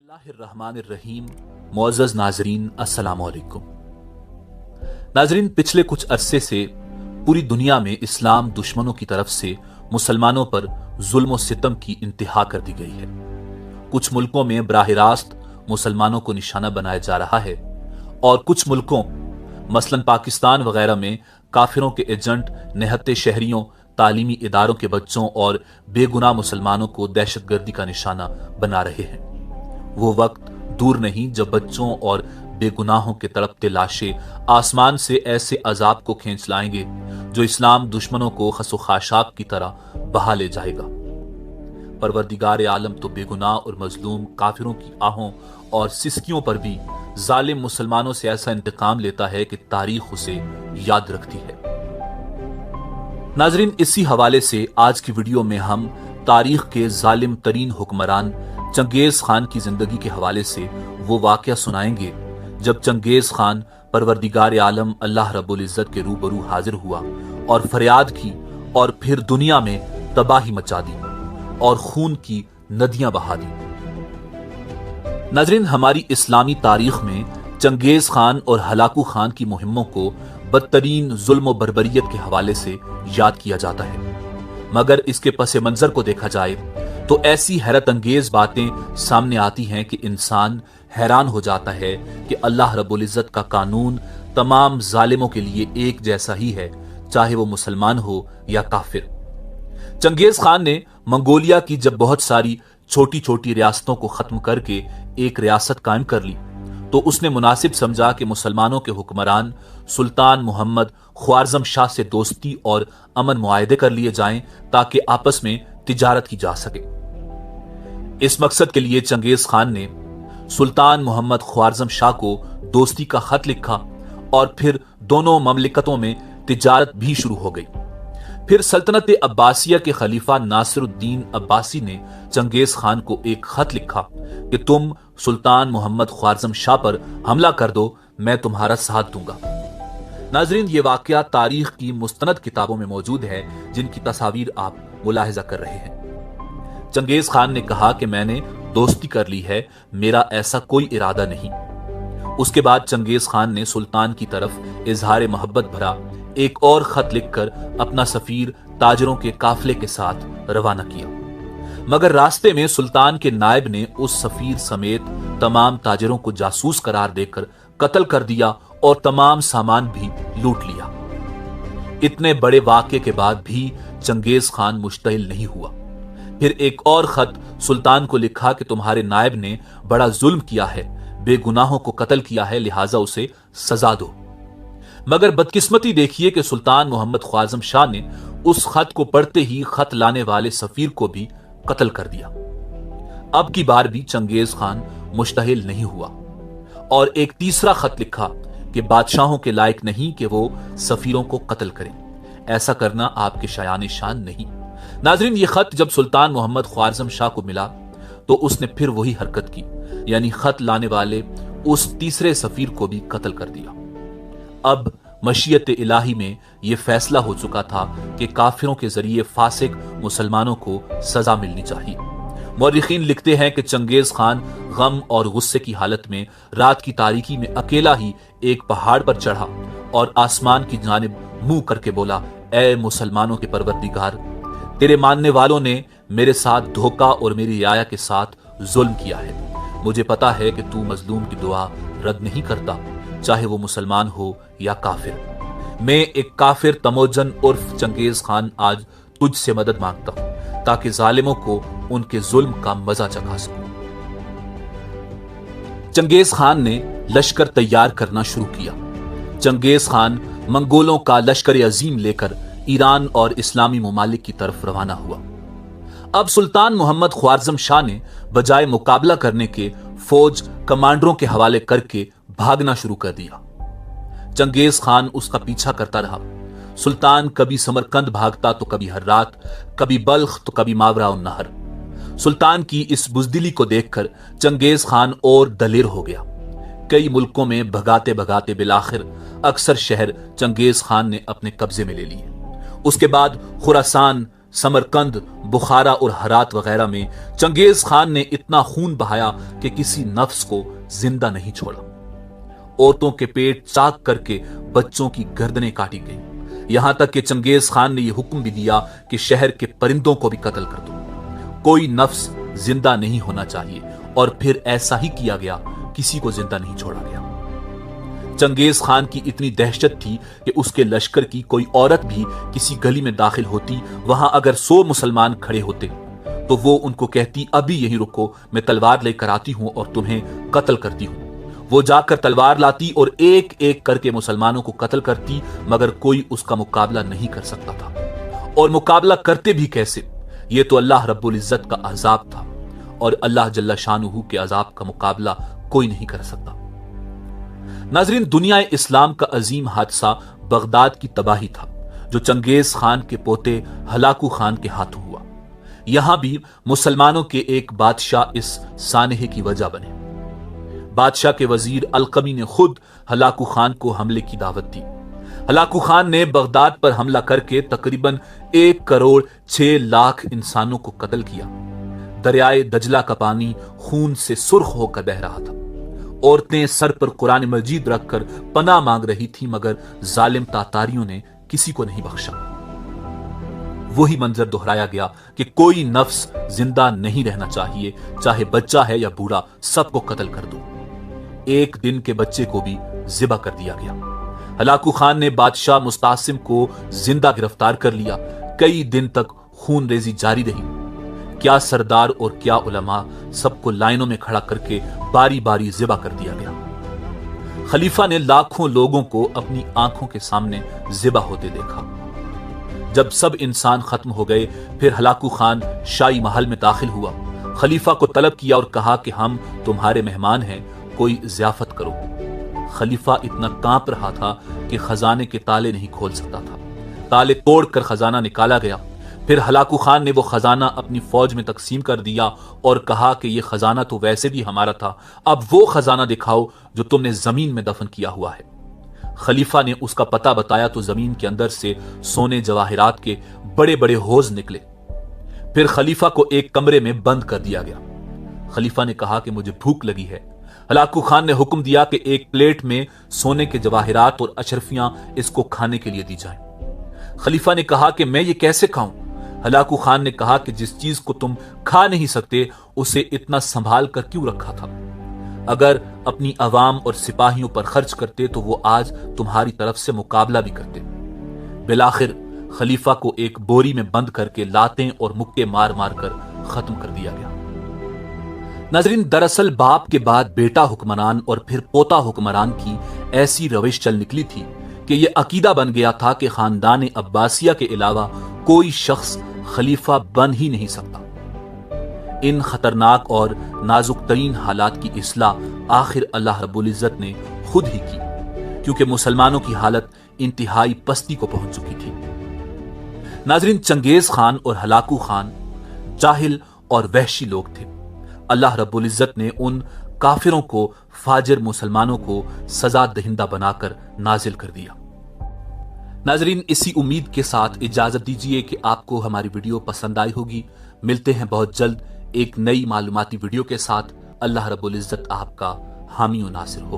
बिस्मिल्लाहिर्रहमान अर्रहीम। मुअज़्ज़ज़ नाज़रीन, अस्सलाम वालेकुम। नाज़रीन, पिछले कुछ अरसे से पूरी दुनिया में इस्लाम दुश्मनों की तरफ से मुसलमानों पर जुल्म और सितम की इंतहा कर दी गई है। कुछ मुल्कों में बराह रास्त मुसलमानों को निशाना बनाया जा रहा है और कुछ मुल्कों मसलन पाकिस्तान वगैरह में काफिरों के एजेंट निहत्ते शहरियों, तालीमी इदारों के बच्चों और बेगुनाह मुसलमानों को दहशतगर्दी का निशाना बना रहे हैं। वो वक्त दूर नहीं जब बच्चों और बेगुनाहों के तड़पते लाशें आसमान से ऐसे अजाब को खींच लाएंगे जो इस्लाम दुश्मनों को खसो खाशाब की तरह बहा ले जाएगा। परवरदिगार आलम तो बेगुनाह और मजलूम काफिरों की आहों और सिसकियों पर भी जालिम मुसलमानों से ऐसा इंतकाम लेता है कि तारीख उसे याद रखती है। नाजरीन, इसी हवाले से आज की वीडियो में हम तारीख के जालिम तरीन हुक्मरान चंगेज खान की जिंदगी के हवाले से वो वाकया सुनाएंगे जब चंगेज खान परवरदिगार आलम अल्लाह रब्बुल इज्जत के रूबरू हाजिर हुआ और फरियाद की और फिर दुनिया में तबाही मचा दी और खून की नदियां बहा दी। नाज़रीन, हमारी इस्लामी तारीख में चंगेज खान और हलाकू खान की मुहिम्मों को बदतरीन जुल्म और बर्बरियत के हवाले से याद किया जाता है, मगर इसके पस मंजर को देखा जाए तो ऐसी हैरत अंगेज बातें सामने आती हैं कि इंसान हैरान हो जाता है कि अल्लाह रब्बुल इज्जत का कानून तमाम जालिमों के लिए एक जैसा ही है, चाहे वो मुसलमान हो या काफिर। चंगेज खान ने मंगोलिया की जब बहुत सारी छोटी छोटी रियासतों को खत्म करके एक रियासत कायम कर ली तो उसने मुनासिब समझा कि मुसलमानों के हुक्मरान सुल्तान मोहम्मद ख्वारज़म शाह से दोस्ती और अमन मुआहदे कर लिए जाएं ताकि आपस में तिजारत की जा सके। इस मकसद के लिए चंगेज खान ने सुल्तान मोहम्मद ख्वारज़म शाह को दोस्ती का खत लिखा और फिर दोनों ममलिकतों में तिजारत भी शुरू हो गई। फिर सल्तनत अब्बासिया के खलीफा नासिरुद्दीन अब्बासी ने चंगेज खान को एक खत लिखा कि तुम सुल्तान मोहम्मद ख्वारज़म शाह पर हमला कर दो, मैं तुम्हारा साथ दूंगा। नाजरीन, ये वाकया तारीख की मुस्तनद किताबों में मौजूद है जिनकी तस्वीर आप मुलाहिजा कर रहे हैं। चंगेज खान ने कहा कि मैंने दोस्ती कर ली है, मेरा ऐसा कोई इरादा नहीं। उसके बाद चंगेज खान ने सुल्तान की तरफ इजहार मोहब्बत भरा एक और खत लिखकर अपना सफीर ताजरों के काफले के साथ रवाना किया, मगर रास्ते में सुल्तान के नायब ने उस सफीर समेत तमाम ताजरों को जासूस करार देकर कत्ल कर दिया और तमाम सामान भी लूट लिया। इतने बड़े वाक़े के बाद भी चंगेज खान मुश्तइल नहीं हुआ। फिर एक और खत सुल्तान को लिखा कि तुम्हारे नायब ने बड़ा जुल्म किया है, बेगुनाहों को कत्ल किया है, लिहाजा उसे सजा दो। मगर बदकिस्मती देखिए कि सुल्तान मोहम्मद ख्वारज़म शाह ने उस खत को पढ़ते ही खत लाने वाले सफीर को भी कत्ल कर दिया। अब की बार भी चंगेज खान मुश्तहिल नहीं हुआ और एक तीसरा खत लिखा कि बादशाहों के लायक नहीं कि वो सफीरों को कत्ल करें, ऐसा करना आपके शायान शान नहीं। नाजरीन, ये खत जब सुल्तान मोहम्मद ख्वारज़म शाह को मिला तो उसने फिर वही हरकत की, यानी खत लाने वाले उस तीसरे सफीर को भी कत्ल कर दिया। अब मशीयत इलाही में यह फैसला हो चुका था कि काफिरों के जरिए फासिक मुसलमानों को सजा मिलनी चाहिए। मौरिखीन लिखते हैं कि चंगेज खान गम और गुस्से की हालत में रात की तारीकी में अकेला ही एक पहाड़ पर चढ़ा और आसमान की जानिब मुंह करके बोला, ए मुसलमानों के परवरदिगार, तेरे मानने वालों ने मेरे साथ धोखा और मेरी रियाया के साथ जुल्म किया है। मुझे पता है कि तू मजलूम की दुआ रद्द नहीं करता, चाहे वो मुसलमान हो या काफिर। मैं एक काफिर तमोजन उर्फ चंगेज खान आज तुझसे मदद मांगता हूं ताकि जालिमों को उनके जुल्म का मजा चखा सकूं। चंगेज खान ने लश्कर तैयार करना शुरू किया। चंगेज खान मंगोलों का लश्कर अजीम लेकर ईरान और इस्लामी ममालिक की तरफ रवाना हुआ। अब सुल्तान मोहम्मद ख्वारज़म शाह ने बजाय मुकाबला करने के फौज कमांडरों के हवाले करके भागना शुरू कर दिया। चंगेज खान उसका पीछा करता रहा। सुल्तान कभी समरकंद भागता तो कभी हर्रात, कभी बल्ख तो कभी मावरा और नहर। सुल्तान की इस बुजदिली को देखकर चंगेज खान और दलेर हो गया। कई मुल्कों में भगाते भगाते बिलाखिर अक्सर शहर चंगेज खान ने अपने कब्जे में ले लिए। उसके बाद खुरासान, समरकंद, बुखारा और हरात वगैरह में चंगेज खान ने इतना खून बहाया कि किसी नफ्स को जिंदा नहीं छोड़ा। औरतों के पेट चाक करके बच्चों की गर्दनें काटी गई। यहां तक कि चंगेज खान ने यह हुक्म भी दिया कि शहर के परिंदों को भी कत्ल कर दो, कोई नफ्स जिंदा नहीं होना चाहिए। और फिर ऐसा ही किया गया, किसी को जिंदा नहीं छोड़ा गया। चंगेज खान की इतनी दहशत थी कि उसके लश्कर की कोई औरत भी किसी गली में दाखिल होती, वहां अगर 100 मुसलमान खड़े होते तो वो उनको कहती, अभी यहीं रुको, मैं तलवार लेकर आती हूं और तुम्हें कत्ल करती हूं। वो जाकर तलवार लाती और एक एक करके मुसलमानों को कत्ल करती, मगर कोई उसका मुकाबला नहीं कर सकता था। और मुकाबला करते भी कैसे? ये तो अल्लाह रब्बुल इज्जत का अजाब था, और अल्लाह जल्ला शानुहु के अजाब का मुकाबला कोई नहीं कर सकता। नाजरीन, दुनिया इस्लाम का अजीम हादसा बगदाद की तबाही था, जो चंगेज खान के पोते हलाकू खान के हाथों हुआ। यहां भी मुसलमानों के एक बादशाह इस सानहे की वजह बने। बादशाह के वजीर अलकमी ने खुद हलाकू खान को हमले की दावत दी। हलाकू खान ने बगदाद पर हमला करके तकरीबन 1,06,00,000 इंसानों को कत्ल किया। दरियाए दजला का पानी खून से सुर्ख होकर बह रहा था। औरतें सर पर कुरान मजीद रखकर पनाह मांग रही थी, मगर जालिम तातारियों ने किसी को नहीं बख्शा। वही मंजर दोहराया गया कि कोई नफ्स जिंदा नहीं रहना चाहिए, चाहे बच्चा है या बूढ़ा, सबको कत्ल कर दो। एक दिन के बच्चे को भी जिबा कर दिया गया। हलाकू खान ने बादशाह मुस्तासिम को जिंदा गिरफ्तार कर लिया। कई दिन तक खून रेजी जारी रही। क्या सरदार और क्या उलमा, सबको लाइनों में खड़ा करके बारी बारी जिबा कर दिया गया। खलीफा ने लाखों लोगों को अपनी आंखों के सामने जिबा होते देखा। जब सब इंसान खत्म हो गए, फिर हलाकू खान शाही महल में दाखिल हुआ। खलीफा को तलब किया और कहा कि हम तुम्हारे मेहमान हैं, कोई ज़ियाफत करो। खलीफा इतना कांप रहा था कि खजाने के ताले नहीं खोल सकता था। ताले तोड़कर खजाना निकाला गया। फिर हलाकू खान ने वो खजाना अपनी फौज में तकसीम कर दिया और कहा कि ये खजाना तो वैसे भी हमारा था, अब वो खजाना दिखाओ जो तुमने जमीन में दफन किया हुआ है। खलीफा ने उसका पता बताया तो जमीन के अंदर से सोने जवाहिरात के बड़े बड़े हौज निकले। फिर खलीफा को एक कमरे में बंद कर दिया गया। खलीफा ने कहा कि मुझे भूख लगी है। हलाकू खान ने हुक्म दिया कि एक प्लेट में सोने के जवाहिरात और अशरफियां इसको खाने के लिए दी जाएं। खलीफा ने कहा कि मैं ये कैसे खाऊं? हलाकू खान ने कहा कि जिस चीज को तुम खा नहीं सकते, उसे इतना संभाल कर क्यों रखा था? अगर अपनी अवाम और सिपाहियों पर खर्च करते तो वो आज तुम्हारी तरफ से मुकाबला भी करते। बिलाखिर खलीफा को एक बोरी में बंद करके लातें और मुक्के मार मार कर खत्म कर दिया गया। नाजरीन, दरअसल बाप के बाद बेटा हुक्मरान और फिर पोता हुक्मरान की ऐसी रविश चल निकली थी कि यह अकीदा बन गया था कि खानदान अब्बासिया के अलावा कोई शख्स खलीफा बन ही नहीं सकता। इन खतरनाक और नाजुक तरीन हालात की इस्लाह आखिर अल्लाह रब्बुल इज्जत ने खुद ही की, क्योंकि मुसलमानों की हालत इंतहाई पस्ती को पहुंच चुकी थी। नाजरीन, चंगेज खान और हलाकू खान जाहिल और वहशी लोग थे। अल्लाह रब्बुल इज्जत ने उन काफिरों को फाजिर मुसलमानों को सजा दहिंदा बनाकर नाजिल कर दिया। नाजरीन, इसी उम्मीद के साथ इजाजत दीजिए कि आपको हमारी वीडियो पसंद आई होगी। मिलते हैं बहुत जल्द एक नई मालूमाती वीडियो के साथ। अल्लाह रब्बुल इज्जत आपका हामी और नासिर हो।